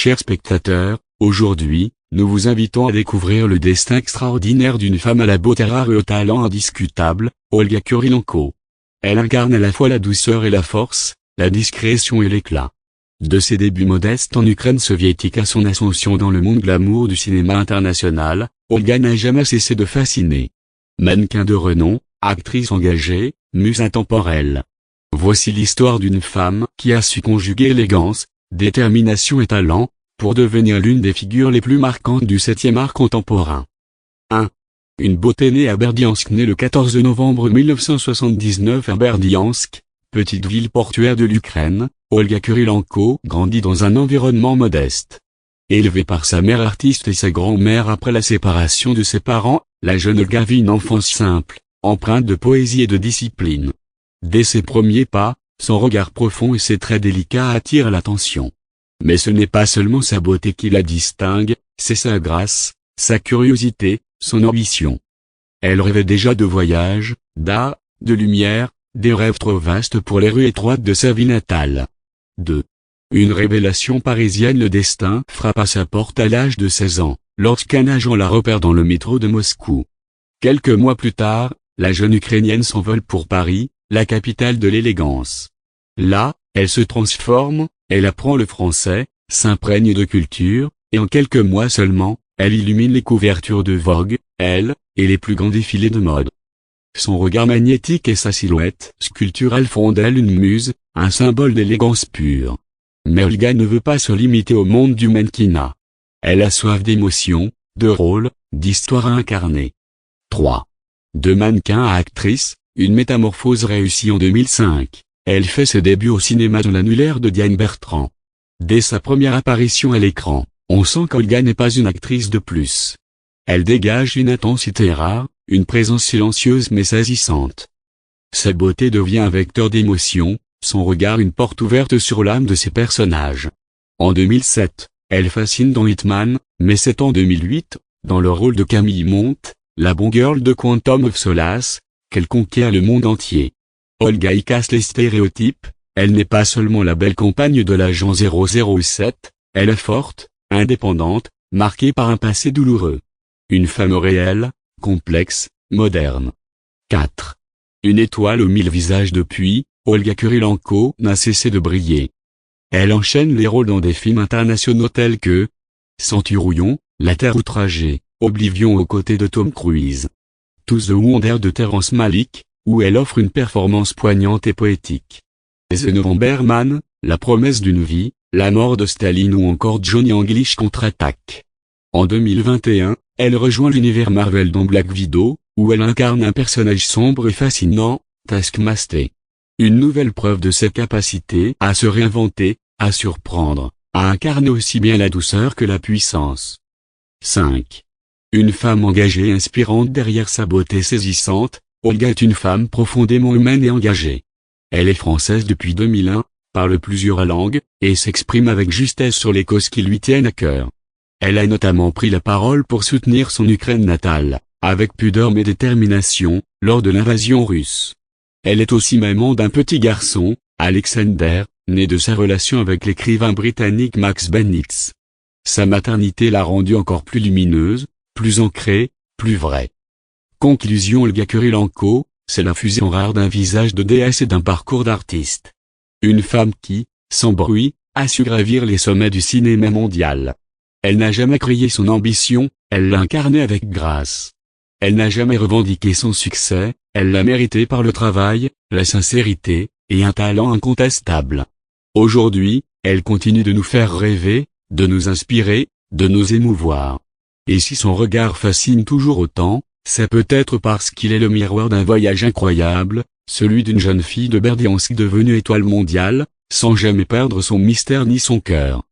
Chers spectateurs, aujourd'hui, nous vous invitons à découvrir le destin extraordinaire d'une femme à la beauté rare et au talent indiscutable, Olga Kurilenko. Elle incarne à la fois la douceur et la force, la discrétion et l'éclat. De ses débuts modestes en Ukraine soviétique à son ascension dans le monde glamour du cinéma international, Olga n'a jamais cessé de fasciner. Mannequin de renom, actrice engagée, muse intemporelle. Voici l'histoire d'une femme qui a su conjuguer élégance, détermination et talent, pour devenir l'une des figures les plus marquantes du 7e art contemporain. 1. Une beauté née à Berdiansk. Née le 14 novembre 1979 à Berdiansk, petite ville portuaire de l'Ukraine, Olga Kurilenko grandit dans un environnement modeste. Élevée par sa mère artiste et sa grand-mère après la séparation de ses parents, la jeune Olga vit une enfance simple, empreinte de poésie et de discipline. Dès ses premiers pas, son regard profond et ses traits délicats attirent l'attention. Mais ce n'est pas seulement sa beauté qui la distingue, c'est sa grâce, sa curiosité, son ambition. Elle rêvait déjà de voyages, d'art, de lumière, des rêves trop vastes pour les rues étroites de sa ville natale. 2. Une révélation parisienne. Le destin frappe à sa porte à l'âge de 16 ans, lorsqu'un agent la repère dans le métro de Moscou. Quelques mois plus tard, la jeune Ukrainienne s'envole pour Paris, la capitale de l'élégance. Là, elle se transforme, elle apprend le français, s'imprègne de culture, et en quelques mois seulement, elle illumine les couvertures de Vogue, elle, et les plus grands défilés de mode. Son regard magnétique et sa silhouette sculpturale font d'elle une muse, un symbole d'élégance pure. Mais Olga ne veut pas se limiter au monde du mannequinat. Elle a soif d'émotions, de rôles, d'histoires à incarner. 3. De mannequin à actrice, une métamorphose réussie en 2005. Elle fait ses débuts au cinéma dans l'annulaire de Diane Bertrand. Dès sa première apparition à l'écran, on sent qu'Olga n'est pas une actrice de plus. Elle dégage une intensité rare, une présence silencieuse mais saisissante. Sa beauté devient un vecteur d'émotion, son regard une porte ouverte sur l'âme de ses personnages. En 2007, elle fascine dans Hitman, mais c'est en 2008, dans le rôle de Camille Monte, la Bond Girl de Quantum of Solace, qu'elle conquiert le monde entier. Olga y casse les stéréotypes, elle n'est pas seulement la belle compagne de l'agent 007, elle est forte, indépendante, marquée par un passé douloureux. Une femme réelle, complexe, moderne. 4. Une étoile aux 1000 visages. Depuis, Olga Kurilenko n'a cessé de briller. Elle enchaîne les rôles dans des films internationaux tels que Centurion, La Terre outragée, Oblivion aux côtés de Tom Cruise. To the Wonder de Terrence Malick, où elle offre une performance poignante et poétique. The November Man, La promesse d'une vie, La mort de Staline ou encore Johnny English contre-attaque. En 2021, elle rejoint l'univers Marvel dans Black Widow, où elle incarne un personnage sombre et fascinant, Taskmaster. Une nouvelle preuve de ses capacités à se réinventer, à surprendre, à incarner aussi bien la douceur que la puissance. 5. Une femme engagée et inspirante. Derrière sa beauté saisissante, Olga est une femme profondément humaine et engagée. Elle est française depuis 2001, parle plusieurs langues, et s'exprime avec justesse sur les causes qui lui tiennent à cœur. Elle a notamment pris la parole pour soutenir son Ukraine natale, avec pudeur mais détermination, lors de l'invasion russe. Elle est aussi maman d'un petit garçon, Alexander, né de sa relation avec l'écrivain britannique Max Bennett. Sa maternité l'a rendue encore plus lumineuse, plus ancrée, plus vraie. Conclusion. Olga Kurilenko, c'est la fusion rare d'un visage de déesse et d'un parcours d'artiste. Une femme qui, sans bruit, a su gravir les sommets du cinéma mondial. Elle n'a jamais crié son ambition, elle l'a incarnée avec grâce. Elle n'a jamais revendiqué son succès, elle l'a mérité par le travail, la sincérité, et un talent incontestable. Aujourd'hui, elle continue de nous faire rêver, de nous inspirer, de nous émouvoir. Et si son regard fascine toujours autant, c'est peut-être parce qu'il est le miroir d'un voyage incroyable, celui d'une jeune fille de Berdiansk devenue étoile mondiale, sans jamais perdre son mystère ni son cœur.